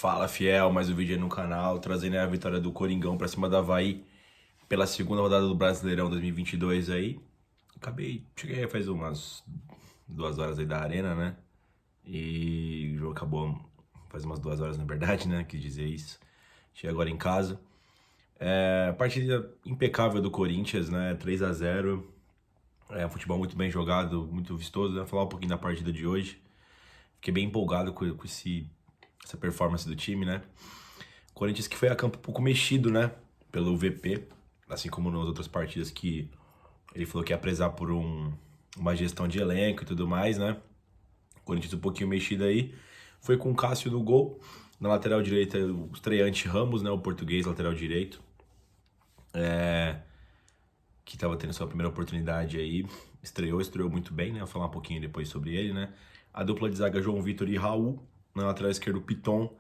Fala, fiel, mais um vídeo aí no canal, trazendo aí a vitória do Coringão pra cima do Avaí pela segunda rodada do Brasileirão 2022 aí. Cheguei faz umas 2 horas aí da arena, né? E o jogo acabou faz umas 2 horas, na verdade, né? Quis dizer isso. Cheguei agora em casa. Partida impecável do Corinthians, né? 3-0. Um futebol muito bem jogado, muito vistoso, né? Vou falar um pouquinho da partida de hoje. Fiquei bem empolgado com essa performance do time, né? Corinthians que foi a campo um pouco mexido, né? Pelo VP, assim como nas outras partidas que ele falou que ia prezar por uma gestão de elenco e tudo mais, né? Corinthians um pouquinho mexido aí. Foi com o Cássio no gol. Na lateral direita, o estreante Ramos, né? O português, lateral direito. Que estava tendo sua primeira oportunidade aí. Estreou muito bem, né? Vou falar um pouquinho depois sobre ele, né? A dupla de zaga João Vitor e Raul. Na lateral esquerda, o Piton.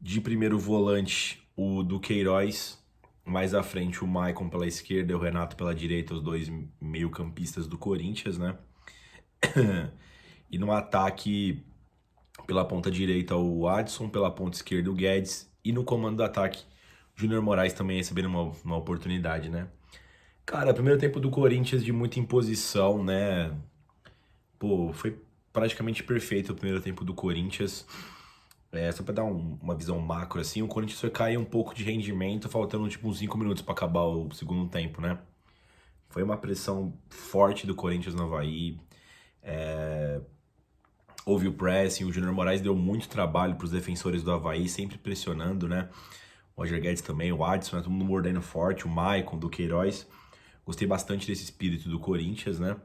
De primeiro volante, o Duqueiroz. Mais à frente, o Maicon pela esquerda e o Renato pela direita, os dois meio-campistas do Corinthians, né? E no ataque, pela ponta direita, o Adson, pela ponta esquerda, o Guedes. E no comando do ataque, o Júnior Moraes também recebendo uma oportunidade, né? Cara, primeiro tempo do Corinthians de muita imposição, né? Pô, foi praticamente perfeito o primeiro tempo do Corinthians. Só pra dar uma visão macro, assim, o Corinthians foi cair um pouco de rendimento, faltando tipo uns 5 minutos pra acabar o segundo tempo, né? Foi uma pressão forte do Corinthians no Avaí. Houve o pressing, o Júnior Moraes deu muito trabalho pros defensores do Avaí, sempre pressionando, né? O Roger Guedes também, o Adson, né? Todo mundo mordendo forte, o Maicon, do Queiroz. Gostei bastante desse espírito do Corinthians, né?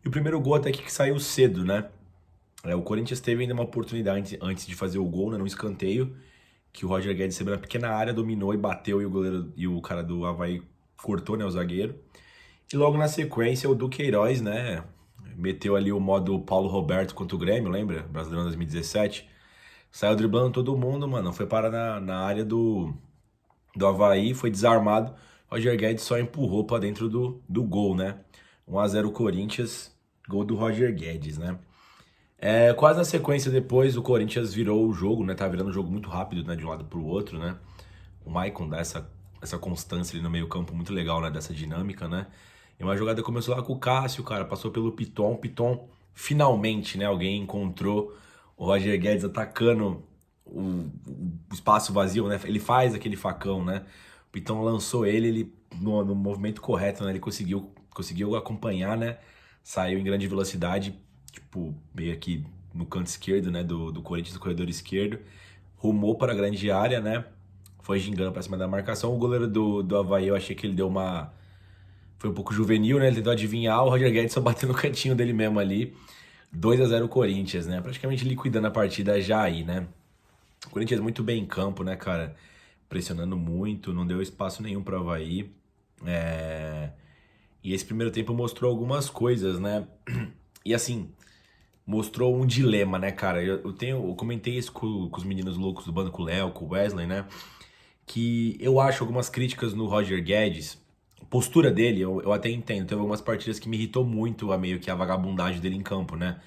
E o primeiro gol até que saiu cedo, né? O Corinthians teve ainda uma oportunidade antes de fazer o gol, né, num escanteio, que o Roger Guedes recebeu na pequena área, dominou e bateu, e o goleiro e o cara do Avaí cortou, né, o zagueiro. E logo na sequência, o Duqueiroz, né, meteu ali o modo Paulo Roberto contra o Grêmio, lembra? Brasileirão 2017. Saiu driblando todo mundo, mano, foi parar na área do Avaí, foi desarmado. Roger Guedes só empurrou pra dentro do gol, né? 1-0 Corinthians, gol do Roger Guedes, né? Quase na sequência depois, o Corinthians virou o jogo, né? Tá virando um jogo muito rápido, né? De um lado pro outro, né? O Maicon dá essa constância ali no meio campo muito legal, né? Dessa dinâmica, né? E uma jogada começou lá com o Cássio, cara. Passou pelo Piton. Piton, finalmente, né? Alguém encontrou o Roger Guedes atacando o espaço vazio, né? Ele faz aquele facão, né? O Piton lançou ele no movimento correto, né? Ele conseguiu acompanhar, né? Saiu em grande velocidade, tipo, meio aqui no canto esquerdo, né, do Corinthians, do corredor esquerdo, rumou para a grande área, né, foi gingando para cima da marcação. O goleiro do Avaí, eu achei que ele foi um pouco juvenil, né, ele tentou adivinhar, o Roger Guedes só bateu no cantinho dele mesmo ali. 2-0 Corinthians, né, praticamente liquidando a partida já aí, né. O Corinthians muito bem em campo, né, cara, pressionando muito, não deu espaço nenhum para o Avaí. E esse primeiro tempo mostrou algumas coisas, né, e assim, mostrou um dilema, né, cara? Eu comentei isso com os meninos loucos do Banco Léo, com o Wesley, né? Que eu acho algumas críticas no Roger Guedes, postura dele, eu até entendo. Teve algumas partidas que me irritou muito meio que a vagabundagem dele em campo, né?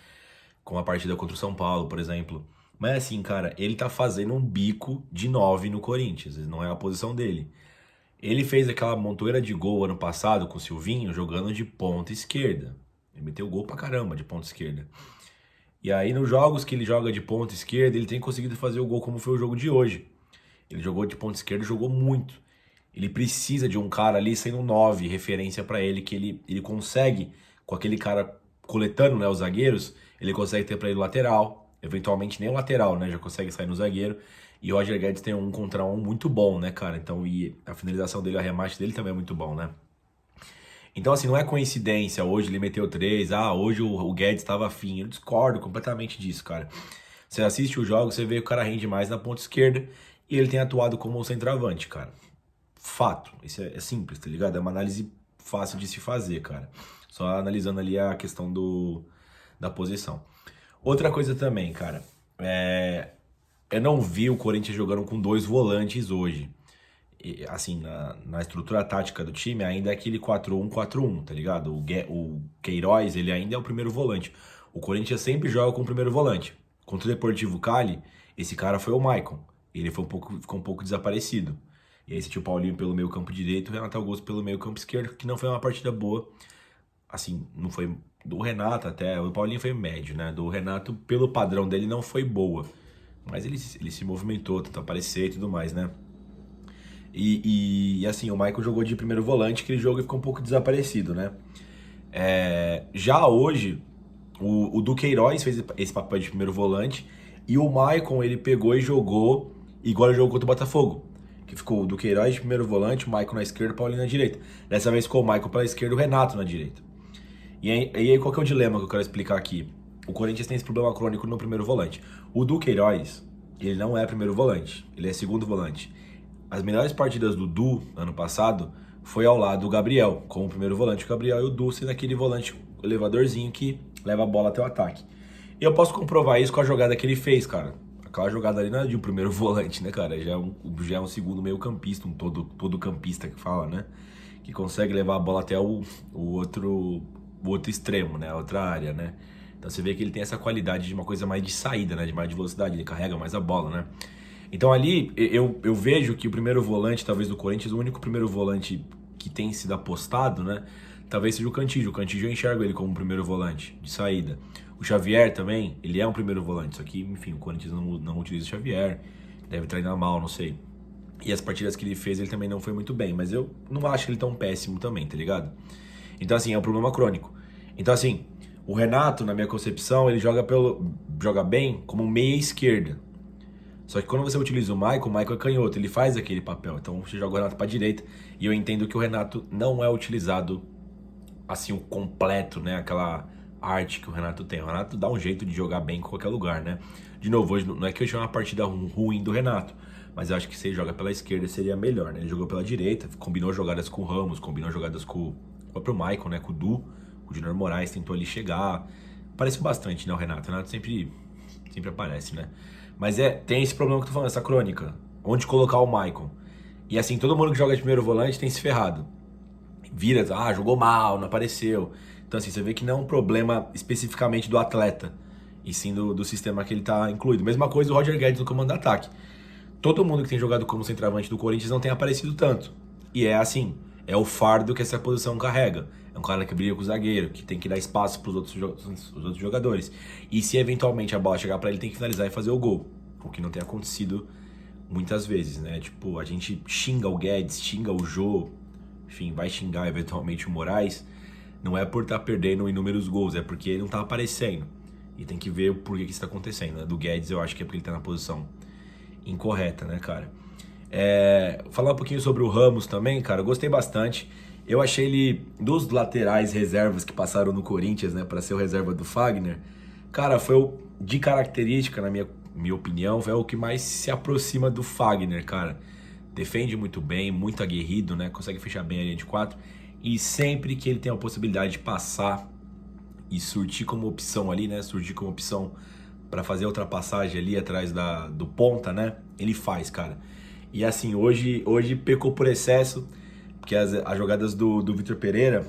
Como a partida contra o São Paulo, por exemplo. Mas assim, cara, ele tá fazendo um bico de 9 no Corinthians, não é a posição dele. Ele fez aquela montoeira de gol ano passado com o Silvinho jogando de ponta esquerda. Ele meteu gol pra caramba de ponta esquerda. E aí, nos jogos que ele joga de ponta esquerda, ele tem conseguido fazer o gol como foi o jogo de hoje. Ele jogou de ponta esquerda e jogou muito. Ele precisa de um cara ali sendo um 9, referência pra ele, que ele consegue, com aquele cara coletando, né, os zagueiros, ele consegue ter pra ele o lateral, eventualmente nem o lateral, né, já consegue sair no zagueiro. E o Roger Guedes tem um contra um muito bom, né, cara? Então, e a finalização dele, o arremate dele também é muito bom, né? Então, assim, não é coincidência, hoje ele meteu 3, hoje o Guedes estava afim. Eu discordo completamente disso, cara. Você assiste o jogo, você vê que o cara rende mais na ponta esquerda e ele tem atuado como um centroavante, cara. Fato. Isso é simples, tá ligado? É uma análise fácil de se fazer, cara. Só analisando ali a questão da posição. Outra coisa também, cara. Eu não vi o Corinthians jogando com dois volantes hoje. Assim, na estrutura tática do time, ainda é aquele 4-1-4-1, tá ligado? O Queiroz, ele ainda é o primeiro volante. O Corinthians sempre joga com o primeiro volante. Contra o Deportivo Cali, esse cara foi o Maicon. Ele ficou um pouco desaparecido. E aí você tinha o Paulinho pelo meio campo direito, o Renato Augusto pelo meio campo esquerdo, que não foi uma partida boa. Assim, não foi do Renato até, o Paulinho foi médio, né? Do Renato, pelo padrão dele, não foi boa. Mas ele se movimentou, tentou aparecer e tudo mais, né? E assim, o Maicon jogou de primeiro volante, aquele jogo ficou um pouco desaparecido, né? Já hoje, o Duqueiroz fez esse papel de primeiro volante e o Maicon, ele pegou e jogou igual ele jogou contra o Botafogo. Que ficou o Duqueiroz de primeiro volante, o Maicon na esquerda, o Paulinho na direita. Dessa vez ficou o Maicon pela esquerda e o Renato na direita. E aí, qual que é o dilema que eu quero explicar aqui? O Corinthians tem esse problema crônico no primeiro volante. O Duqueiroz, ele não é primeiro volante, ele é segundo volante. As melhores partidas do Du, ano passado, foi ao lado do Gabriel, como primeiro volante. O Gabriel e o Du sendo aquele volante elevadorzinho que leva a bola até o ataque. E eu posso comprovar isso com a jogada que ele fez, cara. Aquela jogada ali não é de um primeiro volante, né, cara? Já é um segundo meio campista, um todo campista que fala, né? Que consegue levar a bola até o outro extremo, né? A outra área, né? Então você vê que ele tem essa qualidade de uma coisa mais de saída, né? De mais de velocidade, ele carrega mais a bola, né? Então ali eu vejo que o primeiro volante, talvez do Corinthians, o único primeiro volante que tem sido apostado, né? Talvez seja o Cantillo. O Cantillo eu enxergo ele como um primeiro volante de saída. O Xavier também, ele é um primeiro volante. Só que, enfim, o Corinthians não utiliza o Xavier. Deve treinar mal, não sei. E as partidas que ele fez, ele também não foi muito bem. Mas eu não acho ele tão péssimo também, tá ligado? Então, assim, é um problema crônico. Então, assim, o Renato, na minha concepção, ele joga bem como meia esquerda. Só que quando você utiliza o Maicon é canhoto, ele faz aquele papel. Então você joga o Renato pra direita. E eu entendo que o Renato não é utilizado assim, o completo, né? Aquela arte que o Renato tem. O Renato dá um jeito de jogar bem em qualquer lugar, né? De novo, hoje não é que eu chamo uma partida ruim do Renato, mas eu acho que se ele joga pela esquerda seria melhor, né? Ele jogou pela direita, combinou jogadas com o Ramos, combinou jogadas com o próprio Maicon, né? Com o Du, o Júnior Moraes tentou ali chegar. Apareceu bastante, né, o Renato? O Renato sempre aparece, né? Mas tem esse problema que eu tô falando, essa crônica. Onde colocar o Maicon. E assim, todo mundo que joga de primeiro volante tem se ferrado. Vira, jogou mal, não apareceu. Então assim, você vê que não é um problema especificamente do atleta, e sim do sistema que ele tá incluído. Mesma coisa o Roger Guedes no comando de ataque. Todo mundo que tem jogado como centroavante do Corinthians não tem aparecido tanto. E é assim, é o fardo que essa posição carrega. É um cara que briga com o zagueiro, que tem que dar espaço para os outros jogadores. E se eventualmente a bola chegar para ele, tem que finalizar e fazer o gol. O que não tem acontecido muitas vezes, né? Tipo, a gente xinga o Guedes, xinga o Jô, enfim, vai xingar eventualmente o Moraes. Não é por estar perdendo inúmeros gols, é porque ele não tá aparecendo. E tem que ver o porquê que isso tá acontecendo, né? Do Guedes eu acho que é porque ele tá na posição incorreta, né, cara? Falar um pouquinho sobre o Ramos também, cara, eu gostei bastante. Eu achei ele, dos laterais reservas que passaram no Corinthians, né, para ser o reserva do Fagner, cara, de característica, na minha opinião, é o que mais se aproxima do Fagner, cara. Defende muito bem, muito aguerrido, né, consegue fechar bem a linha de 4. E sempre que ele tem a possibilidade de passar e surtir como opção ali, né, surgir como opção para fazer a ultrapassagem ali atrás do ponta, né, ele faz, cara. E assim, hoje pecou por excesso, porque as jogadas do Vitor Pereira,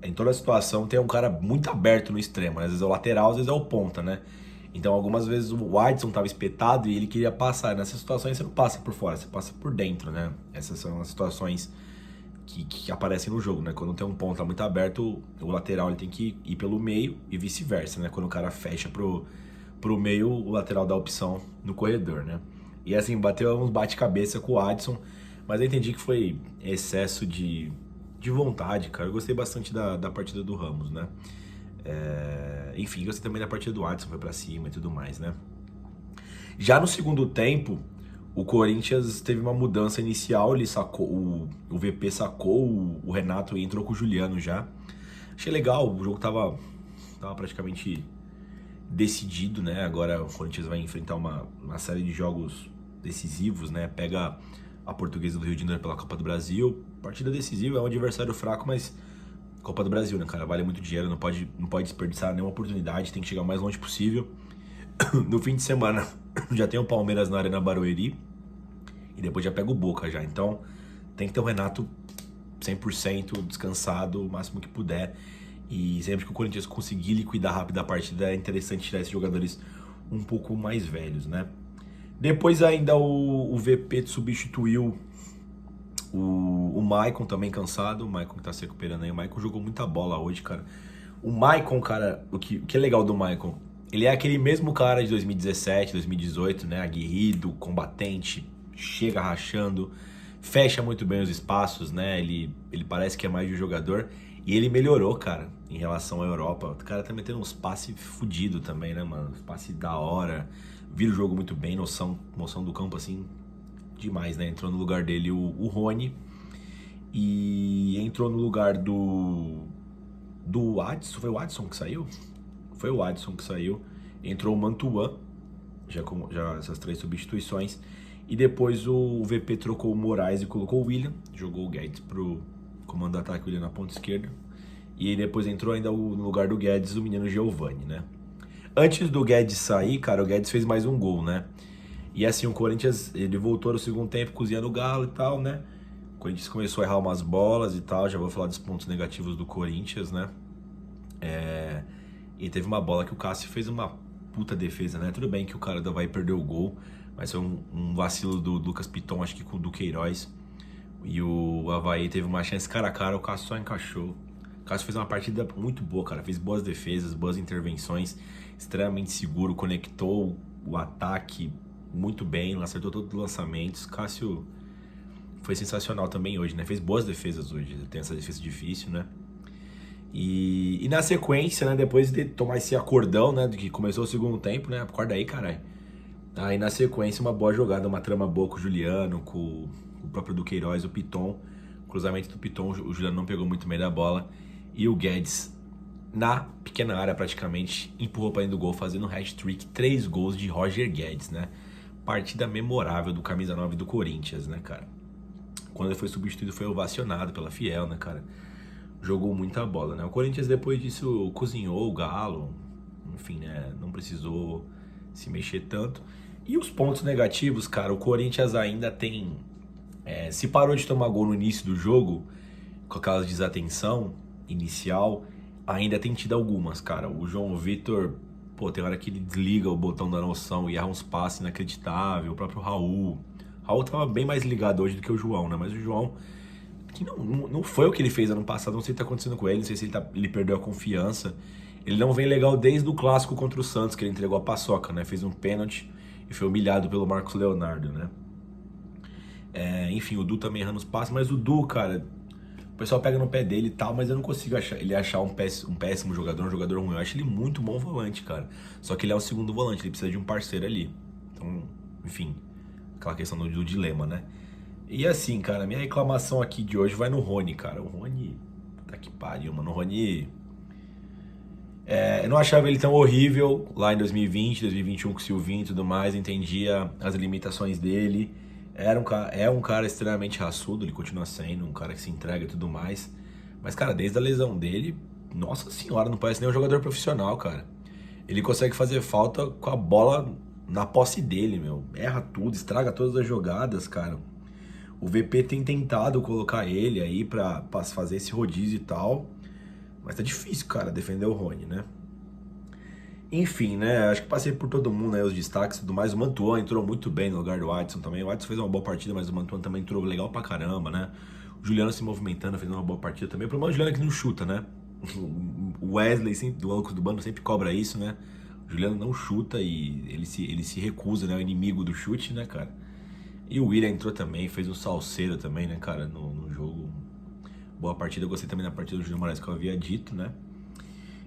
em toda situação, tem um cara muito aberto no extremo, né? Às vezes é o lateral, às vezes é o ponta, né? Então, algumas vezes o Adson estava espetado e ele queria passar. Nessas situações você não passa por fora, você passa por dentro, né? Essas são as situações que aparecem no jogo, né? Quando tem um ponta muito aberto, o lateral ele tem que ir pelo meio e vice-versa, né? Quando o cara fecha pro meio, o lateral dá opção no corredor, né? E assim, bateu uns bate-cabeça com o Adson, mas eu entendi que foi excesso de vontade, cara. Eu gostei bastante da partida do Ramos, né? Enfim, gostei também da partida do Adson, foi pra cima e tudo mais, né? Já no segundo tempo, o Corinthians teve uma mudança inicial, ele sacou, o VP sacou o Renato e entrou com o Juliano já. Achei legal, o jogo tava praticamente decidido, né? Agora o Corinthians vai enfrentar uma série de jogos decisivos, né? Pega a Portuguesa do Rio de Janeiro pela Copa do Brasil. Partida decisiva, é um adversário fraco, mas Copa do Brasil, né, cara? Vale muito dinheiro, não pode desperdiçar nenhuma oportunidade, tem que chegar o mais longe possível. No fim de semana já tem o Palmeiras na Arena Barueri e depois já pega o Boca já. Então tem que ter o Renato 100% descansado o máximo que puder. E sempre que o Corinthians conseguir liquidar rápido a partida, é interessante tirar esses jogadores um pouco mais velhos, né? Depois ainda o VP substituiu o Maicon, também cansado. O Maicon que tá se recuperando aí. O Maicon jogou muita bola hoje, cara. O Maicon, cara, o que é legal do Maicon? Ele é aquele mesmo cara de 2017, 2018, né? Aguerrido, combatente, chega rachando, fecha muito bem os espaços, né? Ele parece que é mais de um jogador. E ele melhorou, cara, em relação à Europa. O cara tá metendo uns passes fudidos também, né, mano? Uns passes da hora. Vira o jogo muito bem, noção do campo, assim, demais, né? Entrou no lugar dele o Rony. E entrou no lugar do Adson. Foi o Adson que saiu? Foi o Adson que saiu. Entrou o Mantuan. Já essas 3 substituições. E depois o VP trocou o Moraes e colocou o William. Jogou o Guedes pro comando do ataque, o William na ponta esquerda. E depois entrou ainda no lugar do Guedes o menino Giovani, né? Antes do Guedes sair, cara, o Guedes fez mais um gol, né? E assim, o Corinthians, ele voltou no segundo tempo cozinhando o galo e tal, né? O Corinthians começou a errar umas bolas e tal. Já vou falar dos pontos negativos do Corinthians, né? E teve uma bola que o Cássio fez uma puta defesa, né? Tudo bem que o cara do Avaí perdeu o gol, mas foi um vacilo do Lucas Piton, acho que com o do Queiroz. E o Avaí teve uma chance cara a cara, o Cássio só encaixou. O Cássio fez uma partida muito boa, cara. Fez boas defesas, boas intervenções, extremamente seguro, conectou o ataque muito bem, acertou todos os lançamentos. Cássio foi sensacional também hoje, né? Fez boas defesas hoje. Tem essa defesa difícil, né? E na sequência, né? Depois de tomar esse acordão, né? Do que começou o segundo tempo, né? Acorda aí, caralho. Aí na sequência, uma boa jogada, uma trama boa com o Juliano, com o próprio do Queiroz, o Piton. Cruzamento do Piton, o Juliano não pegou muito bem da bola. E o Guedes, na pequena área praticamente, empurrou para dentro do gol, fazendo um hat-trick, 3 gols de Roger Guedes, né? Partida memorável do camisa 9 do Corinthians, né, cara? Quando ele foi substituído, foi ovacionado pela Fiel, né, cara? Jogou muita bola, né? O Corinthians depois disso cozinhou o Galo, enfim, né? Não precisou se mexer tanto. E os pontos negativos, cara, o Corinthians ainda tem... se parou de tomar gol no início do jogo, com aquela desatenção inicial, ainda tem tido algumas, cara. O João Vitor, pô, tem hora que ele desliga o botão da noção e erra uns passes inacreditáveis. O próprio Raul. O Raul tava bem mais ligado hoje do que o João, né? Mas o João, que não foi o que ele fez ano passado, não sei o que tá acontecendo com ele, não sei se ele perdeu a confiança. Ele não vem legal desde o clássico contra o Santos, que ele entregou a paçoca, né? Fez um pênalti e foi humilhado pelo Marcos Leonardo, né? Enfim, o Du também errando os passes, mas o Du, cara, o pessoal pega no pé dele e tal, mas eu não consigo achar um péssimo jogador, um jogador ruim. Eu acho ele muito bom volante, cara. Só que ele é o segundo volante, ele precisa de um parceiro ali. Então, enfim, aquela questão do dilema, né? E assim, cara, minha reclamação aqui de hoje vai no Rony, cara. O Rony, puta que pariu, mano. O Rony, eu não achava ele tão horrível lá em 2020, 2021 com o Silvinho e tudo mais. Entendia as limitações dele. É um cara extremamente raçudo, ele continua sendo um cara que se entrega e tudo mais. Mas, cara, desde a lesão dele, nossa senhora, não parece nem um jogador profissional, cara. Ele consegue fazer falta com a bola na posse dele, meu. Erra tudo, estraga todas as jogadas, cara. O VP tem tentado colocar ele aí pra fazer esse rodízio e tal. Mas tá difícil, cara, defender o Rony, né? Enfim, né? Acho que passei por todo mundo, né? Os destaques e tudo mais. O Mantuan entrou muito bem no lugar do Adson também. O Adson fez uma boa partida, mas o Mantuan também entrou legal pra caramba, né? O Juliano se movimentando, fez uma boa partida também. O problema é o Juliano é que não chuta, né? O Wesley, sempre, do Lucas do Bando, sempre cobra isso, né? O Juliano não chuta e ele se recusa, né? O inimigo do chute, né, cara? E o William entrou também, fez um salseiro também, né, cara? No jogo. Boa partida. Eu gostei também da partida do Júnior Moraes que eu havia dito, né?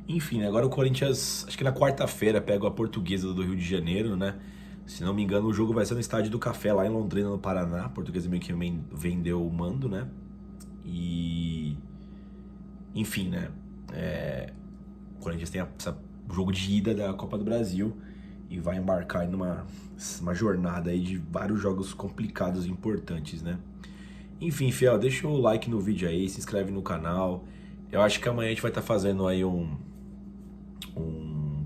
Enfim, agora o Corinthians, acho que na quarta-feira, pega a Portuguesa do Rio de Janeiro, né? Se não me engano, o jogo vai ser no Estádio do Café, lá em Londrina, no Paraná. A Portuguesa meio que vendeu o mando, né? E... enfim, né? O Corinthians tem o jogo de ida da Copa do Brasil e vai embarcar em uma jornada aí de vários jogos complicados e importantes, né? Enfim, fiel, deixa o like no vídeo aí, se inscreve no canal. Eu acho que amanhã a gente vai estar fazendo aí um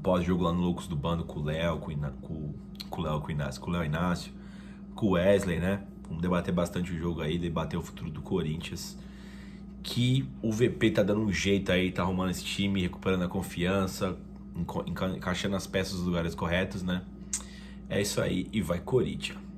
pós-jogo lá no Loucos do Bando com o Léo, com o Inácio, com o Wesley, né? Vamos debater bastante o jogo aí, debater o futuro do Corinthians. Que o VP tá dando um jeito aí, tá arrumando esse time, recuperando a confiança. encaixando as peças nos lugares corretos, né? É isso aí, e vai Corinthians!